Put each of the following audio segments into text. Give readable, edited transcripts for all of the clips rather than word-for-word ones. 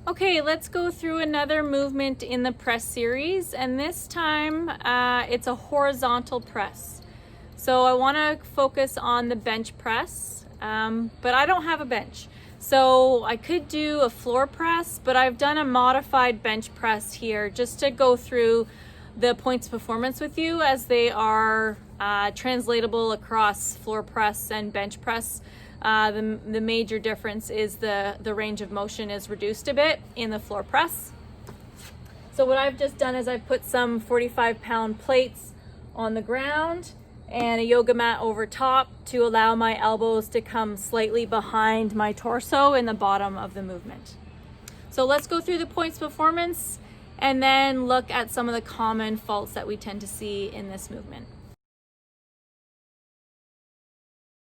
Okay, let's go through another movement in the press series, and this time it's a horizontal press. So I want to focus on the bench press, but I don't have a bench. So I could do a floor press, but I've done a modified bench press here just to go through the points of performance with you as they are translatable across floor press and bench press. The major difference is the range of motion is reduced a bit in the floor press. So what I've just done is I've put some 45-pound plates on the ground and a yoga mat over top to allow my elbows to come slightly behind my torso in the bottom of the movement. So let's go through the points of performance and then look at some of the common faults that we tend to see in this movement.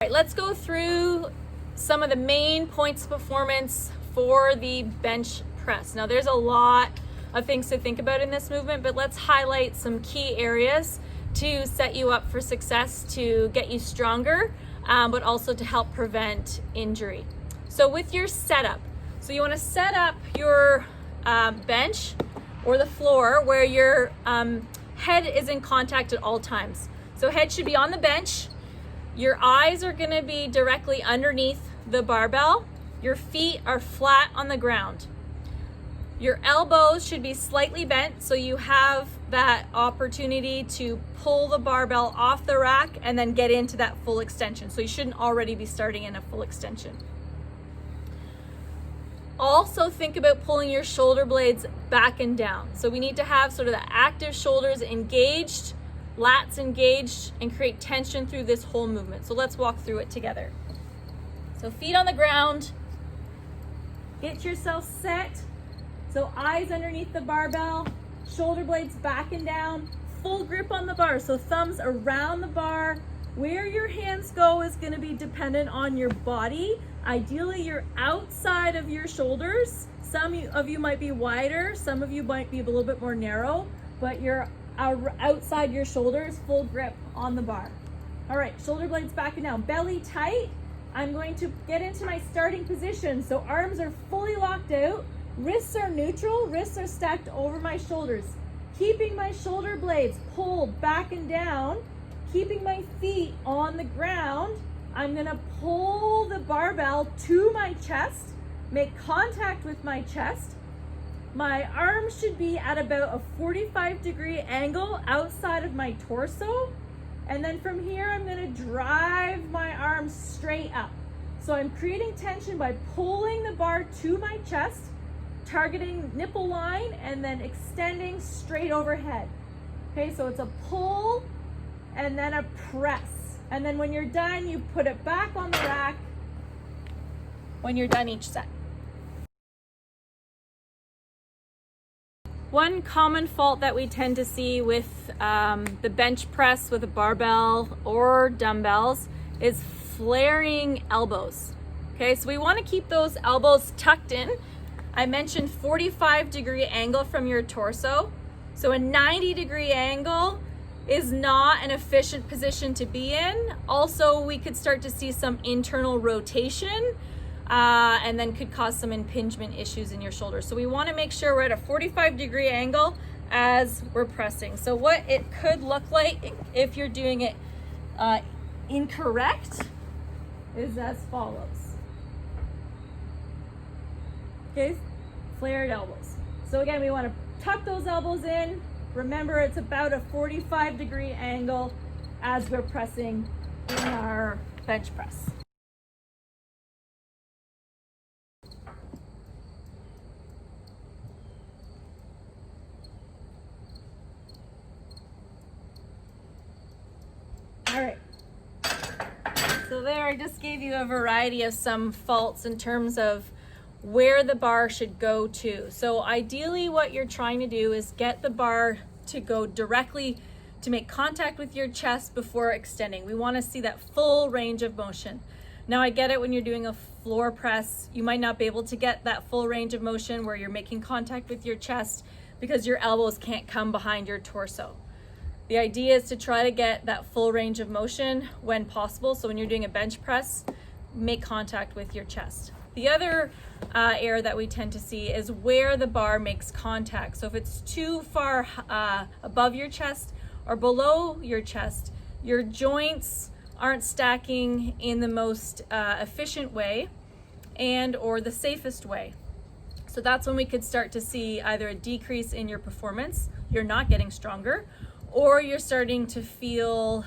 All right, let's go through some of the main points of performance for the bench press. Now there's a lot of things to think about in this movement, but let's highlight some key areas to set you up for success, to get you stronger, but also to help prevent injury. So with your setup, so you want to set up your bench or the floor where your head is in contact at all times. So head should be on the bench. Your eyes are going to be directly underneath the barbell. Your feet are flat on the ground. Your elbows should be slightly bent so you have that opportunity to pull the barbell off the rack and then get into that full extension. So you shouldn't already be starting in a full extension. Also think about pulling your shoulder blades back and down. So we need to have sort of the active shoulders engaged, lats engaged, and create tension through this whole movement. So let's walk through it together. So feet on the ground, get yourself set. So eyes underneath the barbell, shoulder blades back and down, full grip on the bar. So thumbs around the bar. Where your hands go is going to be dependent on your body. Ideally, you're outside of your shoulders. Some of you might be wider, some of you might be a little bit more narrow, but you're outside your shoulders, full grip on the bar. All right, shoulder blades back and down, belly tight. I'm going to get into my starting position. So arms are fully locked out, wrists are neutral, wrists are stacked over my shoulders. Keeping my shoulder blades pulled back and down, keeping my feet on the ground. I'm gonna pull the barbell to my chest, make contact with my chest. My arms should be at about a 45-degree angle outside of my torso. And then from here, I'm gonna drive my arms straight up. So I'm creating tension by pulling the bar to my chest, targeting nipple line, and then extending straight overhead. Okay, so it's a pull and then a press. And then when you're done, you put it back on the rack when you're done each set. One common fault that we tend to see with the bench press with a barbell or dumbbells is flaring elbows. Okay, so we want to keep those elbows tucked in. I mentioned 45-degree angle from your torso. So a 90-degree angle is not an efficient position to be in. Also, we could start to see some internal rotation and then could cause some impingement issues in your shoulders. So we want to make sure we're at a 45-degree angle as we're pressing. So what it could look like if you're doing it incorrect is as follows. Okay, flared elbows. So again, we want to tuck those elbows in. Remember, it's about a 45-degree angle as we're pressing in our bench press. All right. So there, I just gave you a variety of some faults in terms of where the bar should go to. So ideally what you're trying to do is get the bar to go directly to make contact with your chest before extending. We want to see that full range of motion. Now I get it, when you're doing a floor press, you might not be able to get that full range of motion where you're making contact with your chest because your elbows can't come behind your torso. The idea is to try to get that full range of motion when possible. So when you're doing a bench press, make contact with your chest. The other error that we tend to see is where the bar makes contact. So if it's too far above your chest or below your chest, your joints aren't stacking in the most efficient way and or the safest way. So that's when we could start to see either a decrease in your performance, you're not getting stronger, or you're starting to feel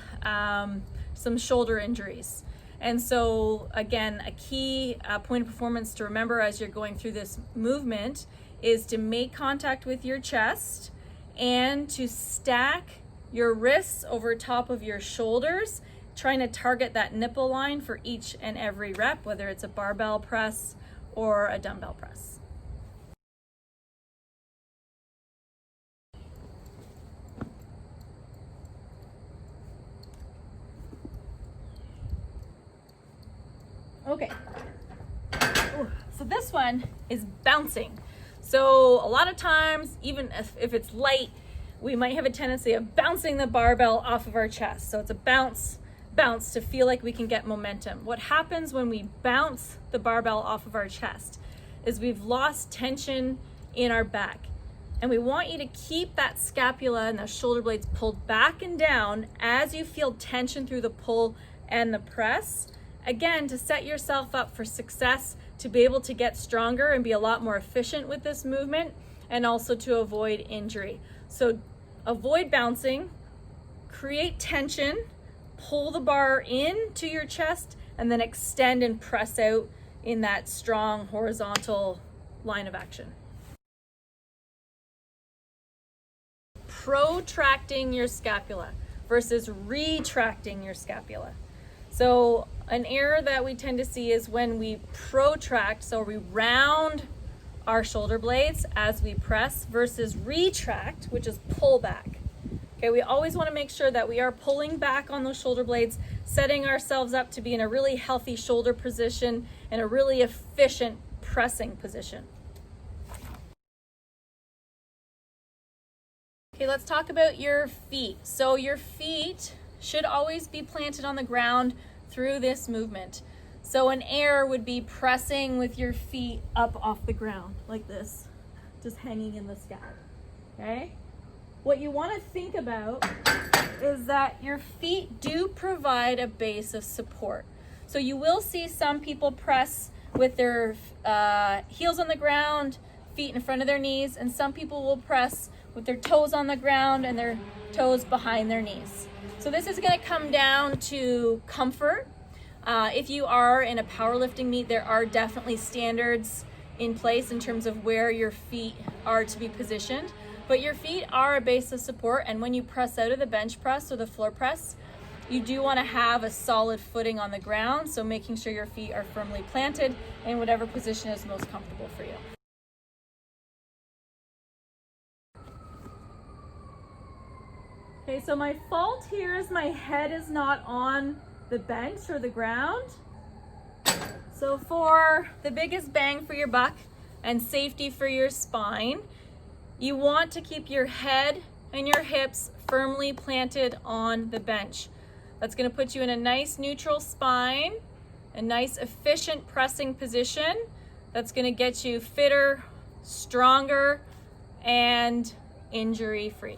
some shoulder injuries. And so again, a key point of performance to remember as you're going through this movement is to make contact with your chest and to stack your wrists over top of your shoulders, trying to target that nipple line for each and every rep, whether it's a barbell press or a dumbbell press. Okay, so this one is bouncing. So a lot of times, even if it's light, we might have a tendency of bouncing the barbell off of our chest. So it's a bounce to feel like we can get momentum. What happens when we bounce the barbell off of our chest is we've lost tension in our back. And we want you to keep that scapula and the shoulder blades pulled back and down as you feel tension through the pull and the press. Again, to set yourself up for success, to be able to get stronger and be a lot more efficient with this movement, and also to avoid injury. So avoid bouncing, create tension, pull the bar into your chest, and then extend and press out in that strong horizontal line of action. Protracting your scapula versus retracting your scapula. So an error that we tend to see is when we protract, so we round our shoulder blades as we press, versus retract, which is pull back. Okay, we always want to make sure that we are pulling back on those shoulder blades, setting ourselves up to be in a really healthy shoulder position and a really efficient pressing position. Okay, let's talk about your feet. So your feet should always be planted on the ground through this movement. So an error would be pressing with your feet up off the ground like this, just hanging in the sky, okay? What you want to think about is that your feet do provide a base of support. So you will see some people press with their heels on the ground, feet in front of their knees, and some people will press with their toes on the ground and their toes behind their knees. So this is going to come down to comfort. If you are in a powerlifting meet, there are definitely standards in place in terms of where your feet are to be positioned. But your feet are a base of support, and when you press out of the bench press or the floor press, you do want to have a solid footing on the ground, so making sure your feet are firmly planted in whatever position is most comfortable for you. Okay, so my fault here is my head is not on the bench or the ground. So for the biggest bang for your buck and safety for your spine, you want to keep your head and your hips firmly planted on the bench. That's going to put you in a nice neutral spine, a nice efficient pressing position that's going to get you fitter, stronger, and injury-free.